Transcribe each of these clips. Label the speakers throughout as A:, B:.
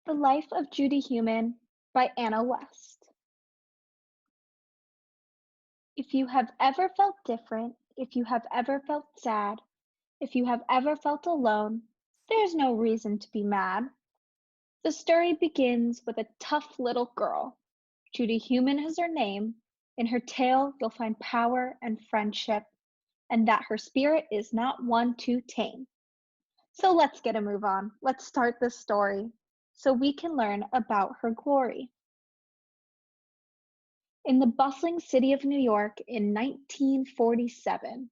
A: The Life of Judy Heumann by Anna West. If you have ever felt different, if you have ever felt sad, if you have ever felt alone, there's no reason to be mad. The story begins with a tough little girl. Judy Heumann is her name. In her tale, you'll find power and friendship, and that her spirit is not one to tame. So let's get a move on. Let's start this story so we can learn about her glory. In the bustling city of New York in 1947,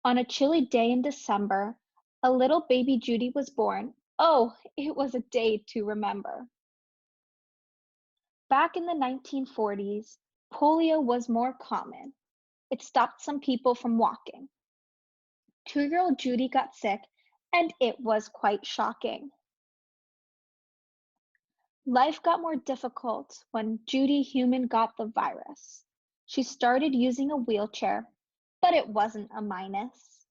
A: on a chilly day in December, a little baby Judy was born. Oh, it was a day to remember. Back in the 1940s, polio was more common. It stopped some people from walking. 2-year-old Judy got sick, and it was quite shocking. Life got more difficult when Judy Heumann got the virus. She started using a wheelchair, but it wasn't a minus.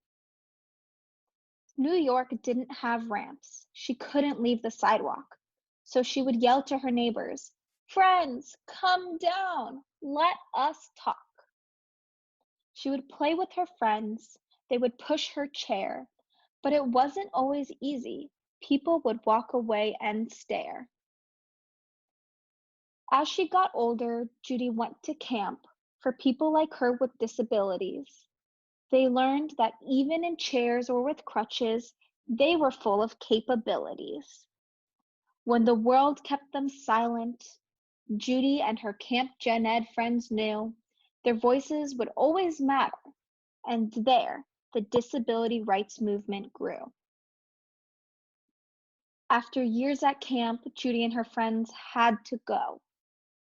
A: New York didn't have ramps. She couldn't leave the sidewalk. So she would yell to her neighbors, "Friends, come down. Let us talk." She would play with her friends. They would push her chair. But it wasn't always easy. People would walk away and stare. As she got older, Judy went to camp for people like her with disabilities. They learned that even in chairs or with crutches, they were full of capabilities. When the world kept them silent, Judy and her Camp Gen Ed friends knew their voices would always matter, and there, the disability rights movement grew. After years at camp, Judy and her friends had to go.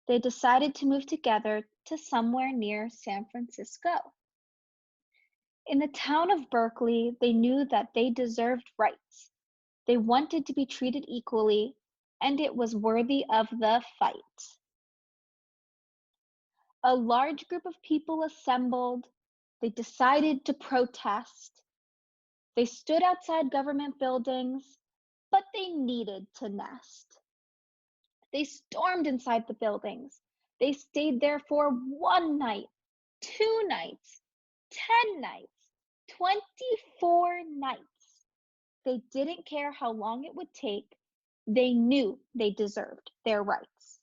A: They decided to move together to somewhere near San Francisco. In the town of Berkeley, they knew that they deserved rights. They wanted to be treated equally, and it was worthy of the fight. A large group of people assembled. They decided to protest. They stood outside government buildings, but they needed to nest. They stormed inside the buildings. They stayed there for 1 night, 2 nights, 10 nights, 24 nights. They didn't care how long it would take. They knew they deserved their rights.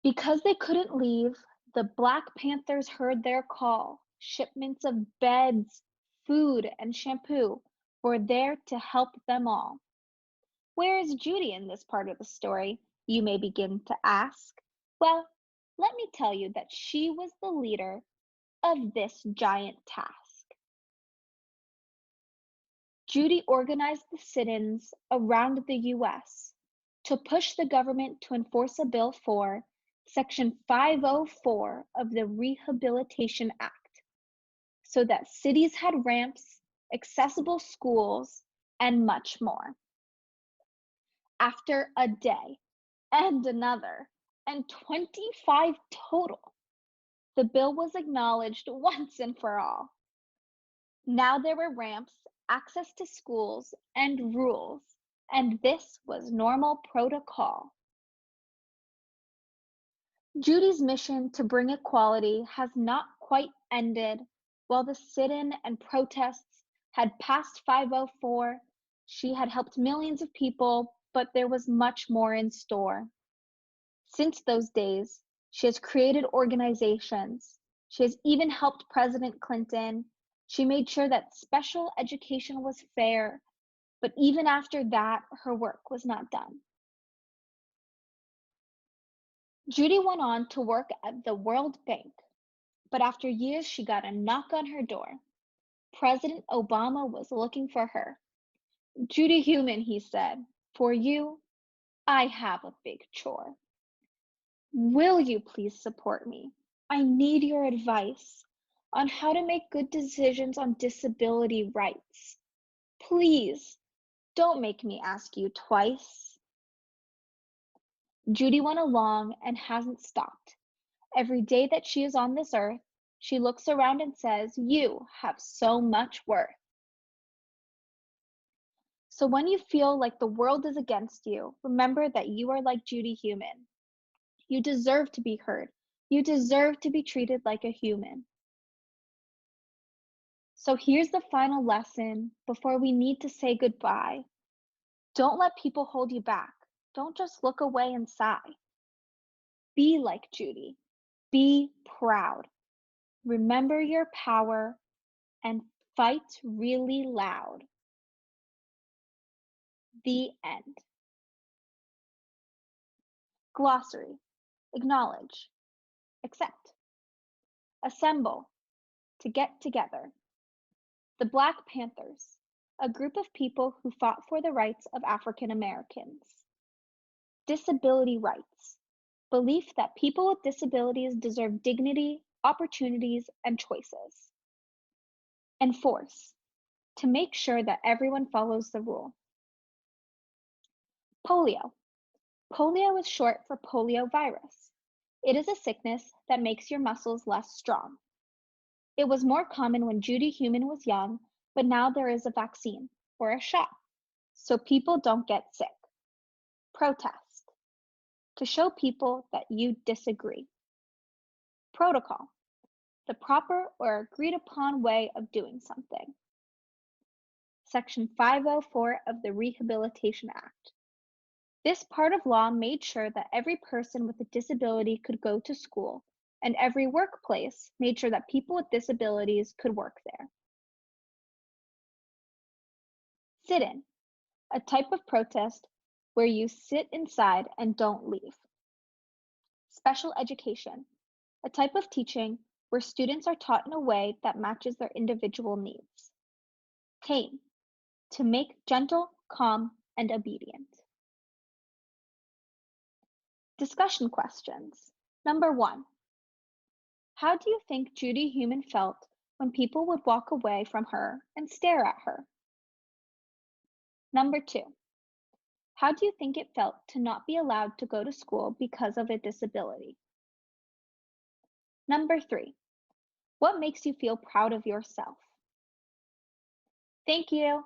A: Because they couldn't leave, the Black Panthers heard their call. Shipments of beds, food, and shampoo were there to help them all. Where is Judy in this part of the story, you may begin to ask? Well, let me tell you that she was the leader of this giant task. Judy organized the sit-ins around the US to push the government to enforce a bill for Section 504 of the Rehabilitation Act, so that cities had ramps, accessible schools, and much more. After a day, and another, and 25 total, the bill was acknowledged once and for all. Now there were ramps, access to schools, and rules, and this was normal protocol. Judy's mission to bring equality has not quite ended. While the sit-in and protests had passed 504, she had helped millions of people, but there was much more in store. Since those days, she has created organizations. She has even helped President Clinton. She made sure that special education was fair, but even after that, her work was not done. Judy went on to work at the World Bank, but after years, she got a knock on her door. President Obama was looking for her. "Judy Heumann," he said, "for you, I have a big chore. Will you please support me? I need your advice on how to make good decisions on disability rights. Please, don't make me ask you twice." Judy went along and hasn't stopped. Every day that she is on this earth, she looks around and says, "You have so much worth." So when you feel like the world is against you, remember that you are like Judy Heumann. You deserve to be heard. You deserve to be treated like a human. So here's the final lesson before we need to say goodbye. Don't let people hold you back. Don't just look away and sigh. Be like Judy. Be proud. Remember your power and fight really loud. The end. Glossary. Acknowledge. Accept. Assemble. To get together. The Black Panthers. A group of people who fought for the rights of African Americans. Disability rights. Belief that people with disabilities deserve dignity, opportunities, and choices. Enforce. To make sure that everyone follows the rule. Polio. Polio is short for poliovirus. It is a sickness that makes your muscles less strong. It was more common when Judy Heumann was young, but now there is a vaccine, or a shot, so people don't get sick. Protest. To show people that you disagree. Protocol. The proper or agreed upon way of doing something. Section 504 of the Rehabilitation Act. This part of law made sure that every person with a disability could go to school, and every workplace made sure that people with disabilities could work there. Sit-in, a type of protest where you sit inside and don't leave. Special education, a type of teaching where students are taught in a way that matches their individual needs. Tame, to make gentle, calm, and obedient. Discussion questions. Number 1. How do you think Judy Heumann felt when people would walk away from her and stare at her? Number 2. How do you think it felt to not be allowed to go to school because of a disability? Number 3. What makes you feel proud of yourself? Thank you.